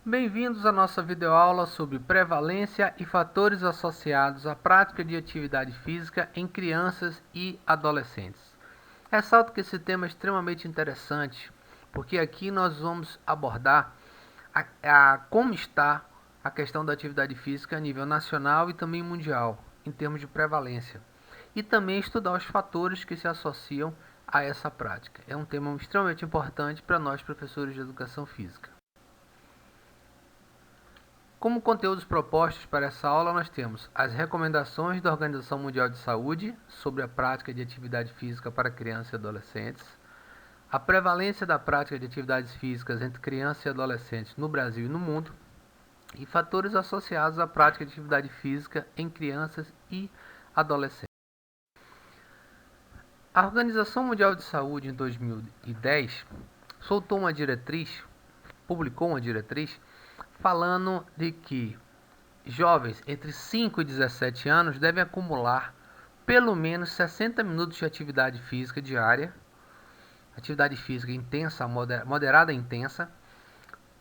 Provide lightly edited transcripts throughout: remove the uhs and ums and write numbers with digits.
Bem-vindos à nossa videoaula sobre prevalência e fatores associados à prática de atividade física em crianças e adolescentes. Ressalto que esse tema é extremamente interessante, porque aqui nós vamos abordar como está a questão da atividade física a nível nacional e também mundial, em termos de prevalência, e também estudar os fatores que se associam a essa prática. É um tema extremamente importante para nós, professores de educação física. Como conteúdos propostos para essa aula, nós temos as recomendações da Organização Mundial de Saúde sobre a prática de atividade física para crianças e adolescentes, a prevalência da prática de atividades físicas entre crianças e adolescentes no Brasil e no mundo, e fatores associados à prática de atividade física em crianças e adolescentes. A Organização Mundial de Saúde, em 2010, publicou uma diretriz falando de que jovens entre 5 e 17 anos devem acumular pelo menos 60 minutos de atividade física diária, atividade física intensa, moderada e intensa,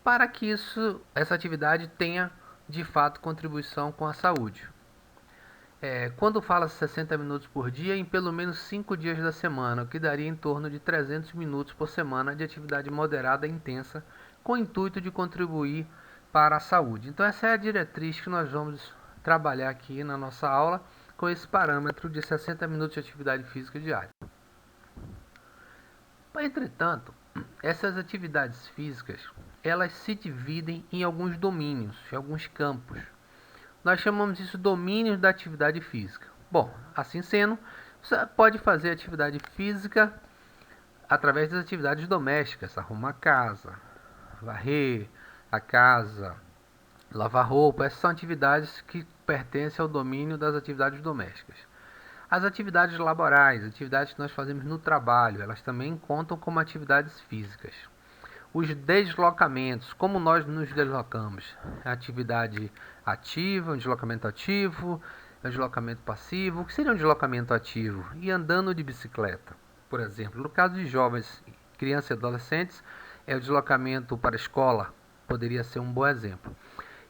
para que essa atividade tenha de fato contribuição com a saúde. Quando fala 60 minutos por dia, em pelo menos 5 dias da semana, o que daria em torno de 300 minutos por semana de atividade moderada e intensa, com o intuito de contribuir para a saúde. Então essa é a diretriz que nós vamos trabalhar aqui na nossa aula, com esse parâmetro de 60 minutos de atividade física diária. Entretanto, essas atividades físicas, elas se dividem em alguns domínios, em alguns campos. Nós chamamos isso de domínios da atividade física. Bom, assim sendo, você pode fazer atividade física através das atividades domésticas, arrumar a casa, varrer a casa, lavar roupa. Essas são atividades que pertencem ao domínio das atividades domésticas. As atividades laborais, atividades que nós fazemos no trabalho, elas também contam como atividades físicas. Os deslocamentos, como nós nos deslocamos, atividade ativa, um deslocamento ativo, um deslocamento passivo. O que seria um deslocamento ativo? E andando de bicicleta, por exemplo. No caso de jovens, crianças e adolescentes, é o deslocamento para a escola, poderia ser um bom exemplo.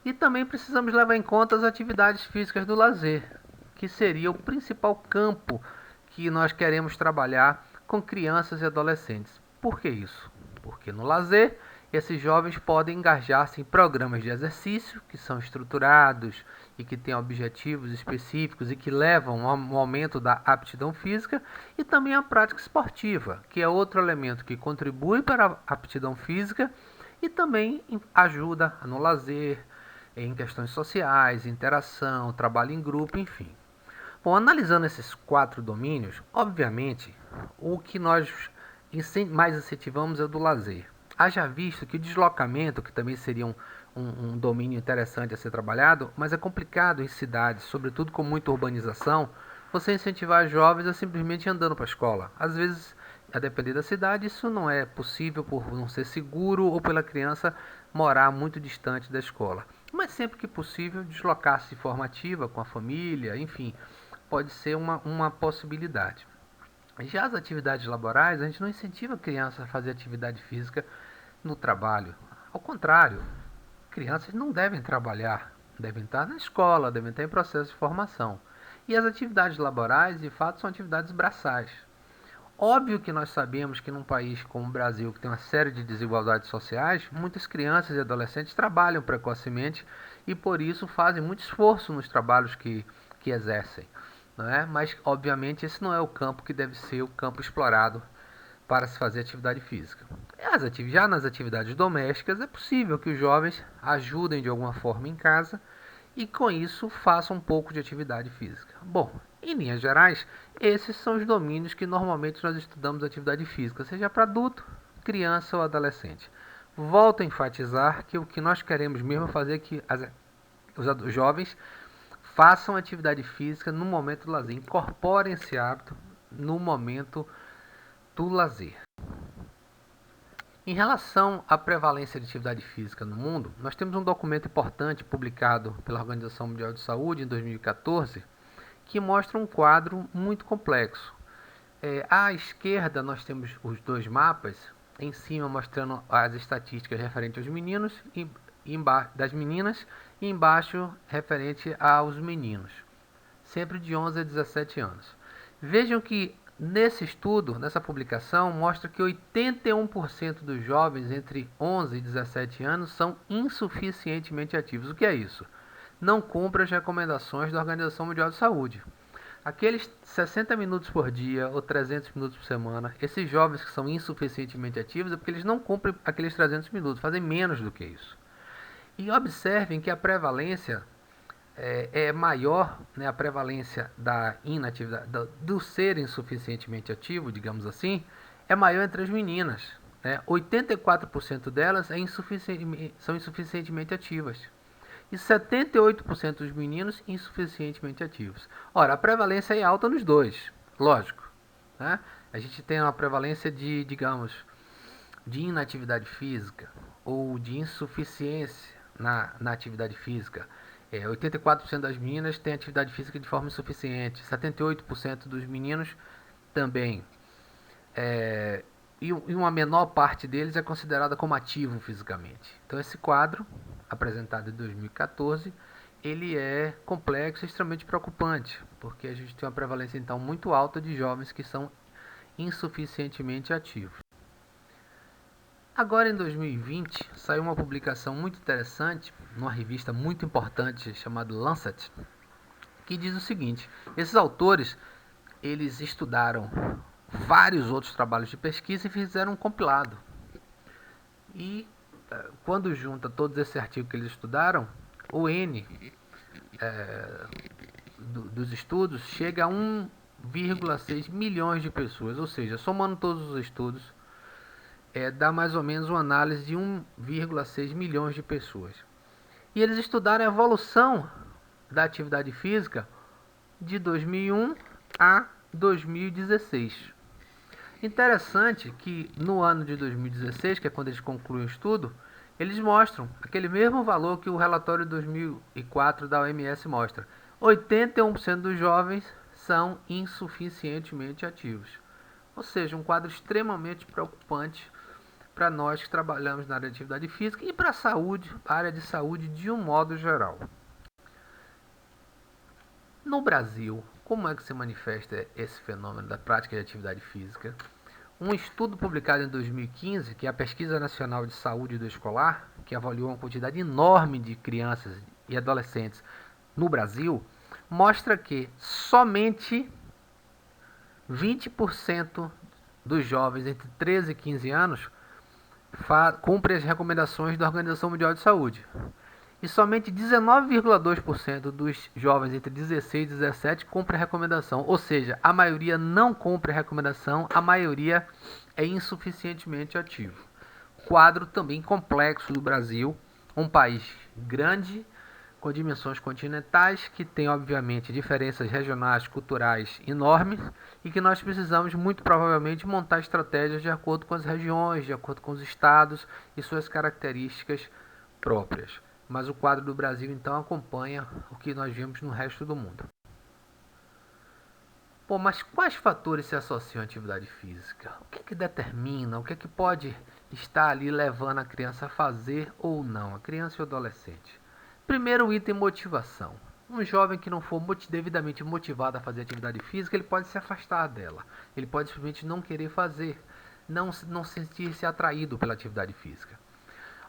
E também precisamos levar em conta as atividades físicas do lazer, que seria o principal campo que nós queremos trabalhar com crianças e adolescentes. Por que isso? Porque no lazer, esses jovens podem engajar-se em programas de exercício que são estruturados e que têm objetivos específicos e que levam ao aumento da aptidão física, e também a prática esportiva, que é outro elemento que contribui para a aptidão física e também ajuda no lazer, em questões sociais, interação, trabalho em grupo, enfim. Bom, analisando esses 4 domínios, obviamente, o que nós mais incentivamos é o do lazer. Haja visto que o deslocamento, que também seria um domínio interessante a ser trabalhado, mas é complicado em cidades, sobretudo com muita urbanização, você incentivar jovens a simplesmente andando para a escola. Às vezes, a depender da cidade, isso não é possível por não ser seguro ou pela criança morar muito distante da escola. Mas sempre que possível, deslocar-se de forma ativa com a família, enfim, pode ser uma possibilidade. Já as atividades laborais, a gente não incentiva a criança a fazer atividade física no trabalho. Ao contrário, crianças não devem trabalhar, devem estar na escola, devem estar em processo de formação. E as atividades laborais, de fato, são atividades braçais. Óbvio que nós sabemos que num país como o Brasil, que tem uma série de desigualdades sociais, muitas crianças e adolescentes trabalham precocemente e por isso fazem muito esforço nos trabalhos que exercem. Não é? Mas, obviamente, esse não é o campo que deve ser o campo explorado para se fazer atividade física. Já nas atividades domésticas, é possível que os jovens ajudem de alguma forma em casa e com isso façam um pouco de atividade física. Bom, em linhas gerais, esses são os domínios que normalmente nós estudamos atividade física, seja para adulto, criança ou adolescente. Volto a enfatizar que o que nós queremos mesmo é fazer que os jovens façam atividade física no momento do lazer, incorporem esse hábito no momento do lazer. Em relação à prevalência de atividade física no mundo, nós temos um documento importante publicado pela Organização Mundial de Saúde em 2014, que mostra um quadro muito complexo. À esquerda nós temos os dois mapas, em cima mostrando as estatísticas referentes aos meninos e das meninas e embaixo referente aos meninos, sempre de 11 a 17 anos. Vejam que nesse estudo, nessa publicação, mostra que 81% dos jovens entre 11 e 17 anos são insuficientemente ativos. O que é isso? Não cumpre as recomendações da Organização Mundial de Saúde. Aqueles 60 minutos por dia ou 300 minutos por semana, esses jovens que são insuficientemente ativos é porque eles não cumprem aqueles 300 minutos, fazem menos do que isso. E observem que a prevalência é maior, né, a prevalência da inatividade, do ser insuficientemente ativo, digamos assim, é maior entre as meninas. Né? 84% delas são insuficientemente ativas. E 78% dos meninos insuficientemente ativos. Ora, a prevalência é alta nos dois, lógico. Né? A gente tem uma prevalência de, digamos, de inatividade física ou de insuficiência na atividade física. 84% das meninas têm atividade física de forma insuficiente, 78% dos meninos também. E uma menor parte deles é considerada como ativo fisicamente. Então esse quadro, apresentado em 2014, ele é complexo e extremamente preocupante, porque a gente tem uma prevalência então muito alta de jovens que são insuficientemente ativos. Agora em 2020 saiu uma publicação muito interessante, numa revista muito importante chamada Lancet, que diz o seguinte: esses autores eles estudaram vários outros trabalhos de pesquisa e fizeram um compilado. E quando junta todos esses artigos que eles estudaram, o N dos estudos chega a 1,6 milhões de pessoas, ou seja, somando todos os estudos, dá mais ou menos uma análise de 1,6 milhões de pessoas. E eles estudaram a evolução da atividade física de 2001 a 2016. Interessante que no ano de 2016, que é quando eles concluem o estudo, eles mostram aquele mesmo valor que o relatório de 2004 da OMS mostra. 81% dos jovens são insuficientemente ativos. Ou seja, um quadro extremamente preocupante para nós que trabalhamos na área de atividade física e para a saúde, a área de saúde de um modo geral. No Brasil, como é que se manifesta esse fenômeno da prática de atividade física? Um estudo publicado em 2015, que é a Pesquisa Nacional de Saúde do Escolar, que avaliou uma quantidade enorme de crianças e adolescentes no Brasil, mostra que somente 20% dos jovens entre 13 e 15 anos cumprem as recomendações da Organização Mundial de Saúde. E somente 19,2% dos jovens entre 16 e 17 cumprem a recomendação. Ou seja, a maioria não cumpre a recomendação, a maioria é insuficientemente ativo. Quadro também complexo do Brasil, um país grande, com dimensões continentais, que tem obviamente diferenças regionais, culturais enormes e que nós precisamos muito provavelmente montar estratégias de acordo com as regiões, de acordo com os estados e suas características próprias. Mas o quadro do Brasil então acompanha o que nós vemos no resto do mundo. Bom, mas quais fatores se associam à atividade física? O que determina, o que pode estar ali levando a criança a fazer ou não, a criança e o adolescente? Primeiro, o item motivação. Um jovem que não for devidamente motivado a fazer atividade física, ele pode se afastar dela. Ele pode simplesmente não querer fazer, não sentir-se atraído pela atividade física.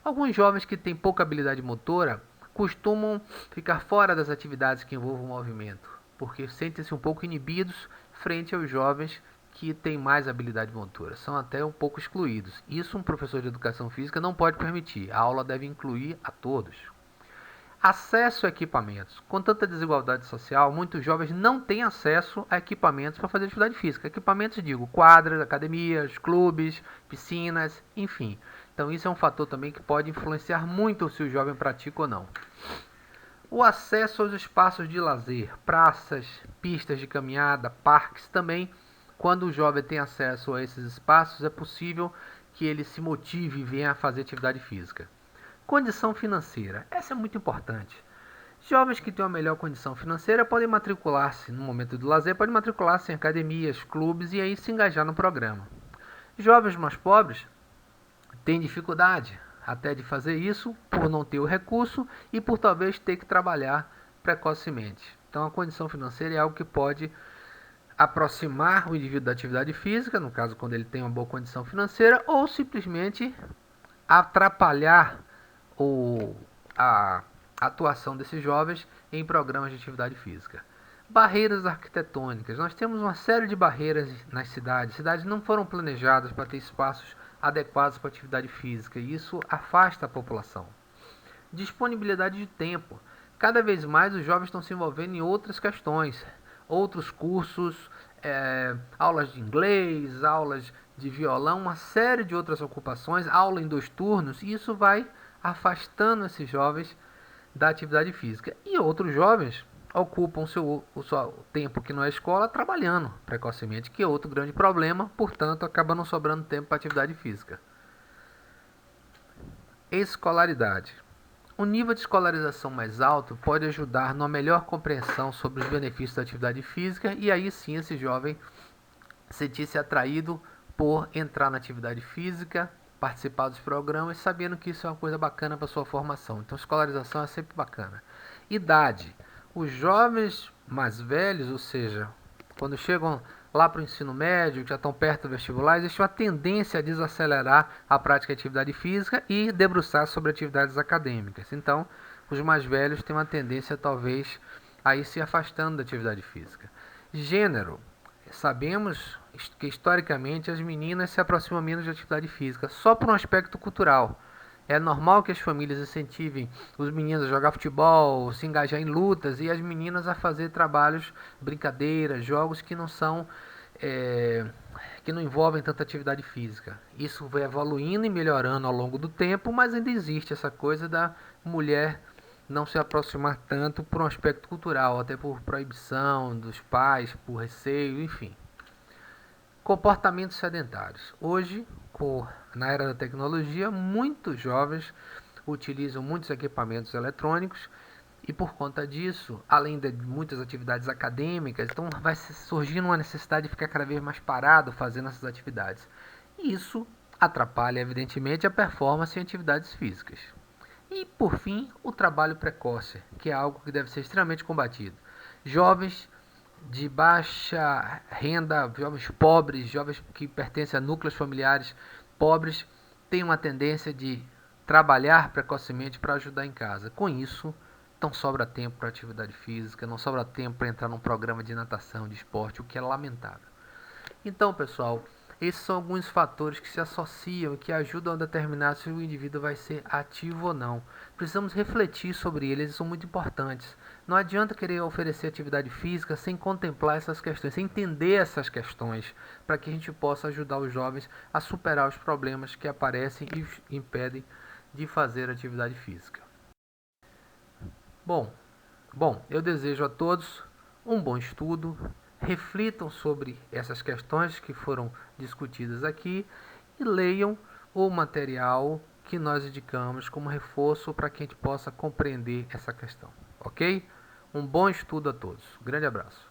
Alguns jovens que têm pouca habilidade motora costumam ficar fora das atividades que envolvam o movimento, porque sentem-se um pouco inibidos frente aos jovens que têm mais habilidade motora. São até um pouco excluídos. Isso um professor de educação física não pode permitir. A aula deve incluir a todos. Acesso a equipamentos. Com tanta desigualdade social, muitos jovens não têm acesso a equipamentos para fazer atividade física. Equipamentos, digo, quadras, academias, clubes, piscinas, enfim. Então isso é um fator também que pode influenciar muito se o jovem pratica ou não. O acesso aos espaços de lazer, praças, pistas de caminhada, parques também. Quando o jovem tem acesso a esses espaços, é possível que ele se motive e venha a fazer atividade física. Condição financeira. Essa é muito importante. Jovens que têm uma melhor condição financeira podem matricular-se, no momento do lazer, podem matricular-se em academias, clubes e aí se engajar no programa. Jovens mais pobres têm dificuldade até de fazer isso, por não ter o recurso e por talvez ter que trabalhar precocemente. Então a condição financeira é algo que pode aproximar o indivíduo da atividade física, no caso quando ele tem uma boa condição financeira, ou simplesmente atrapalhar a atuação desses jovens em programas de atividade física. Barreiras arquitetônicas. Nós temos uma série de barreiras nas cidades. Cidades não foram planejadas para ter espaços adequados para atividade física e isso afasta a população. Disponibilidade de tempo. Cada vez mais os jovens estão se envolvendo em outras questões, outros cursos, aulas de inglês, aulas de violão, uma série de outras ocupações, aula em 2 turnos, e isso vai afastando esses jovens da atividade física. E outros jovens ocupam o seu tempo que não é escola trabalhando precocemente, que é outro grande problema, portanto acaba não sobrando tempo para atividade física. Escolaridade. Um nível de escolarização mais alto pode ajudar numa melhor compreensão sobre os benefícios da atividade física e aí sim esse jovem sentir-se atraído por entrar na atividade física, participar dos programas, sabendo que isso é uma coisa bacana para sua formação. Então, escolarização é sempre bacana. Idade. Os jovens mais velhos, ou seja, quando chegam lá para o ensino médio, que já estão perto do vestibular, existe uma tendência a desacelerar a prática de atividade física e debruçar sobre atividades acadêmicas. Então, os mais velhos têm uma tendência, talvez, a ir se afastando da atividade física. Gênero. Sabemos que, historicamente, as meninas se aproximam menos de atividade física, só por um aspecto cultural. É normal que as famílias incentivem os meninos a jogar futebol, se engajar em lutas e as meninas a fazer trabalhos, brincadeiras, jogos que não são que não envolvem tanta atividade física. Isso vai evoluindo e melhorando ao longo do tempo, mas ainda existe essa coisa da mulher não se aproximar tanto por um aspecto cultural, até por proibição dos pais, por receio, enfim. Comportamentos sedentários. Hoje, na era da tecnologia, muitos jovens utilizam muitos equipamentos eletrônicos e por conta disso, além de muitas atividades acadêmicas, então vai surgindo uma necessidade de ficar cada vez mais parado fazendo essas atividades. E isso atrapalha, evidentemente, a performance em atividades físicas. E, por fim, o trabalho precoce, que é algo que deve ser extremamente combatido. Jovens de baixa renda, jovens pobres, jovens que pertencem a núcleos familiares pobres, têm uma tendência de trabalhar precocemente para ajudar em casa. Com isso, não sobra tempo para atividade física, não sobra tempo para entrar num programa de natação, de esporte, o que é lamentável. Então, pessoal, esses são alguns fatores que se associam e que ajudam a determinar se o indivíduo vai ser ativo ou não. Precisamos refletir sobre eles, eles são muito importantes. Não adianta querer oferecer atividade física sem contemplar essas questões, sem entender essas questões, para que a gente possa ajudar os jovens a superar os problemas que aparecem e os impedem de fazer atividade física. Bom, eu desejo a todos um bom estudo. Reflitam sobre essas questões que foram discutidas aqui e leiam o material que nós indicamos como reforço para que a gente possa compreender essa questão, ok? Um bom estudo a todos. Grande abraço.